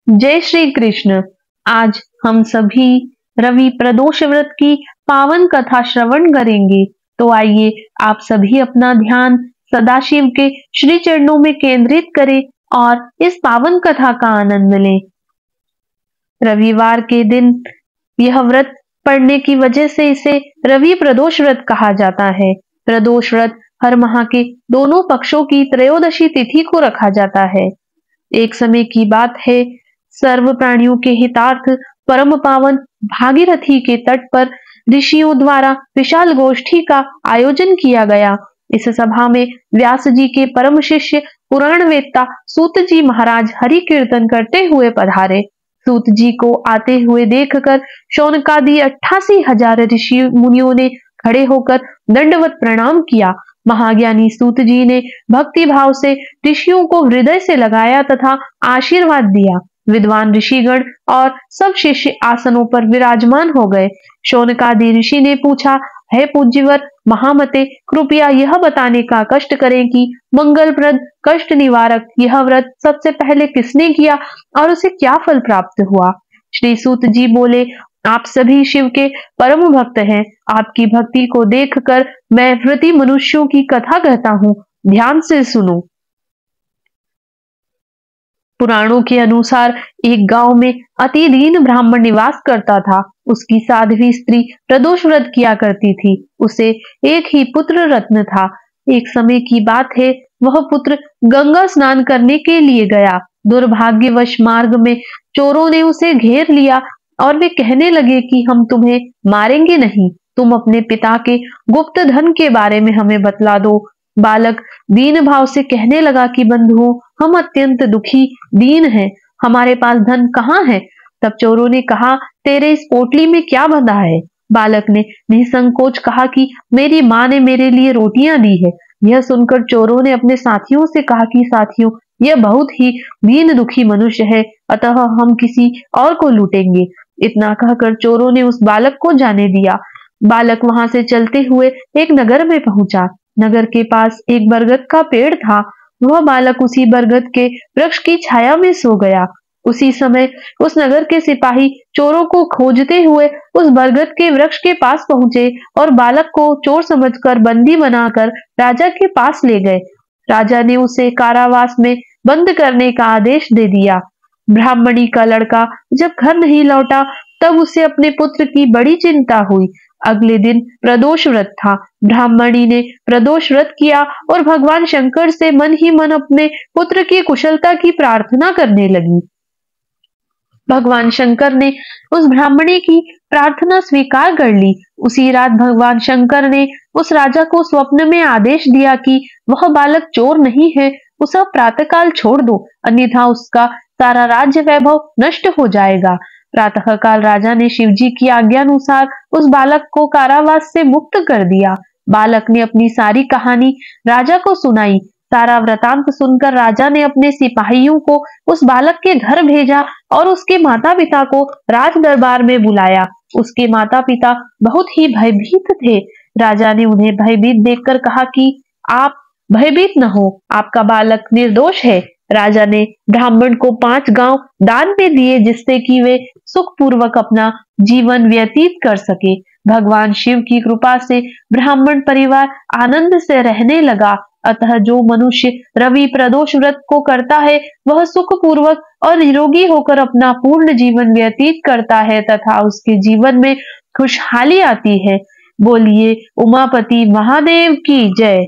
जय श्री कृष्ण। आज हम सभी रवि प्रदोष व्रत की पावन कथा श्रवण करेंगे। तो आइए आप सभी अपना ध्यान सदाशिव के श्री चरणों में केंद्रित करें और इस पावन कथा का आनंद लें। रविवार के दिन यह व्रत पढ़ने की वजह से इसे रवि प्रदोष व्रत कहा जाता है। प्रदोष व्रत हर माह के दोनों पक्षों की त्रयोदशी तिथि को रखा जाता है। एक समय की बात है, सर्व प्राणियों के हितार्थ परम पावन भागीरथी के तट पर ऋषियों द्वारा विशाल गोष्ठी का आयोजन किया गया। इस सभा में व्यास जी के परम शिष्य पुराण वेत्ता सूत जी महाराज हरि कीर्तन करते हुए पधारे। सूत जी को आते हुए देखकर शौनकादि 88,000 ऋषि मुनियों ने खड़े होकर दंडवत प्रणाम किया। महाज्ञानी सूत जी ने भक्ति भाव से ऋषियों को हृदय से लगाया तथा आशीर्वाद दिया। विद्वान ऋषिगण और सब शिष्य आसनों पर विराजमान हो गए। शौनकादि ऋषि ने पूछा, हे पूज्यवर महामते, कृपया यह बताने का कष्ट करें कि मंगलप्रद कष्ट निवारक यह व्रत सबसे पहले किसने किया और उसे क्या फल प्राप्त हुआ। श्री सूत जी बोले, आप सभी शिव के परम भक्त हैं। आपकी भक्ति को देखकर मैं व्रती मनुष्यों की कथा कहता हूँ, ध्यान से सुनो। पुराणों के अनुसार एक गांव में अति दीन ब्राह्मण निवास करता था। उसकी साध्वी स्त्री प्रदोष व्रत किया करती थी। उसे एक ही पुत्र रत्न था। एक समय की बात है, वह पुत्र गंगा स्नान करने के लिए गया। दुर्भाग्यवश मार्ग में चोरों ने उसे घेर लिया और वे कहने लगे कि हम तुम्हें मारेंगे नहीं, तुम अपने पिता के गुप्त धन के बारे में हमें बतला दो। बालक दीन भाव से कहने लगा कि बंधुओं, हम अत्यंत दुखी दीन हैं, हमारे पास धन कहाँ है। तब चोरों ने कहा, तेरे इस पोटली में क्या बंधा है। बालक ने निसंकोच कहा कि मेरी माँ ने मेरे लिए रोटियां दी है। यह सुनकर चोरों ने अपने साथियों से कहा कि साथियों, यह बहुत ही दीन दुखी मनुष्य है, अतः हम किसी और को लूटेंगे। इतना कहकर चोरों ने उस बालक को जाने दिया। बालक वहां से चलते हुए एक नगर में पहुंचा। नगर के पास एक बरगद का पेड़ था। वह बालक उसी बरगद के वृक्ष की छाया में सो गया। उसी समय उस नगर के सिपाही चोरों को खोजते हुए उस बरगद के वृक्ष के पास पहुंचे और बालक को चोर समझकर बंदी बनाकर राजा के पास ले गए। राजा ने उसे कारावास में बंद करने का आदेश दे दिया। ब्राह्मणी का लड़का जब घर नहीं लौटा तब उसे अपने पुत्र की बड़ी चिंता हुई। अगले दिन प्रदोष व्रत था। ब्राह्मणी ने प्रदोष व्रत किया और भगवान शंकर से मन ही मन अपने पुत्र की कुशलता की प्रार्थना करने लगी। भगवान शंकर ने उस ब्राह्मणी की प्रार्थना स्वीकार कर ली। उसी रात भगवान शंकर ने उस राजा को स्वप्न में आदेश दिया कि वह बालक चोर नहीं है, उसे प्रातःकाल छोड़ दो, अन्यथा उसका सारा राज्य वैभव नष्ट हो जाएगा। प्रातःकाल राजा ने शिवजी की आज्ञानुसार उस बालक को कारावास से मुक्त कर दिया। बालक ने अपनी सारी कहानी राजा को सुनाई। सारा वृतांत सुनकर राजा ने अपने सिपाहियों को उस बालक के घर भेजा और उसके माता पिता को राज दरबार में बुलाया। उसके माता पिता बहुत ही भयभीत थे। राजा ने उन्हें भयभीत देखकर कहा कि आप भयभीत न हो, आपका बालक निर्दोष है। राजा ने ब्राह्मण को 5 गांव दान में दिए जिससे कि वे सुखपूर्वक अपना जीवन व्यतीत कर सके। भगवान शिव की कृपा से ब्राह्मण परिवार आनंद से रहने लगा। अतः जो मनुष्य रवि प्रदोष व्रत को करता है वह सुखपूर्वक और निरोगी होकर अपना पूर्ण जीवन व्यतीत करता है तथा उसके जीवन में खुशहाली आती है। बोलिए उमापति महादेव की जय।